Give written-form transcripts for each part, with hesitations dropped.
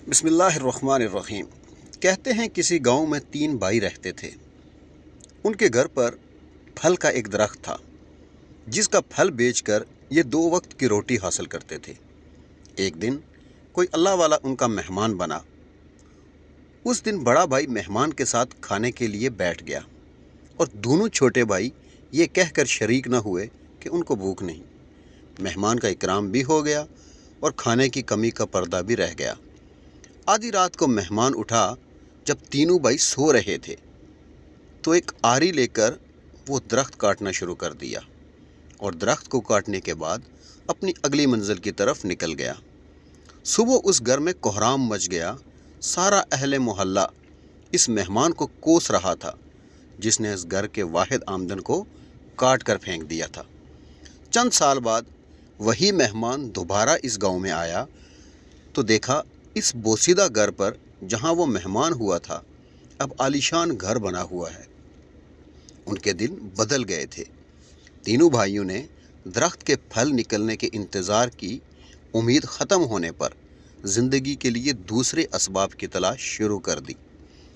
بسم اللہ الرحمن الرحیم۔ کہتے ہیں کسی گاؤں میں 3 بھائی رہتے تھے۔ ان کے گھر پر پھل کا ایک درخت تھا جس کا پھل بیچ کر یہ 2 وقت کی روٹی حاصل کرتے تھے۔ ایک دن کوئی اللہ والا ان کا مہمان بنا۔ اس دن بڑا بھائی مہمان کے ساتھ کھانے کے لیے بیٹھ گیا اور دونوں چھوٹے بھائی یہ کہہ کر شریک نہ ہوئے کہ ان کو بھوک نہیں۔ مہمان کا اکرام بھی ہو گیا اور کھانے کی کمی کا پردہ بھی رہ گیا۔ آدھی رات کو مہمان اٹھا جب تینوں بھائی سو رہے تھے تو ایک آری لے کر وہ درخت کاٹنا شروع کر دیا اور درخت کو کاٹنے کے بعد اپنی اگلی منزل کی طرف نکل گیا۔ صبح اس گھر میں کوہرام مچ گیا۔ سارا اہل محلہ اس مہمان کو کوس رہا تھا جس نے اس گھر کے واحد آمدن کو کاٹ کر پھینک دیا تھا۔ چند سال بعد وہی مہمان دوبارہ اس گاؤں میں آیا تو دیکھا اس بوسیدہ گھر پر جہاں وہ مہمان ہوا تھا اب عالیشان گھر بنا ہوا ہے۔ ان کے دن بدل گئے تھے۔ تینوں بھائیوں نے درخت کے پھل نکلنے کے انتظار کی امید ختم ہونے پر زندگی کے لیے دوسرے اسباب کی تلاش شروع کر دی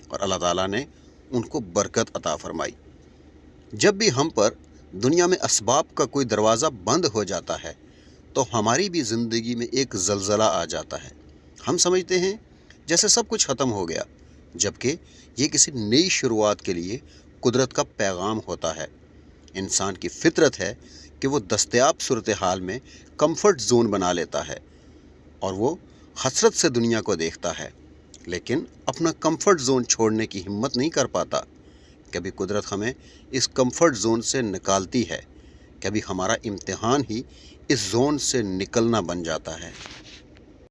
اور اللہ تعالیٰ نے ان کو برکت عطا فرمائی۔ جب بھی ہم پر دنیا میں اسباب کا کوئی دروازہ بند ہو جاتا ہے تو ہماری بھی زندگی میں ایک زلزلہ آ جاتا ہے۔ ہم سمجھتے ہیں جیسے سب کچھ ختم ہو گیا، جبکہ یہ کسی نئی شروعات کے لیے قدرت کا پیغام ہوتا ہے۔ انسان کی فطرت ہے کہ وہ دستیاب صورتحال میں کمفرٹ زون بنا لیتا ہے اور وہ حسرت سے دنیا کو دیکھتا ہے، لیکن اپنا کمفرٹ زون چھوڑنے کی ہمت نہیں کر پاتا۔ کبھی قدرت ہمیں اس کمفرٹ زون سے نکالتی ہے، کبھی ہمارا امتحان ہی اس زون سے نکلنا بن جاتا ہے۔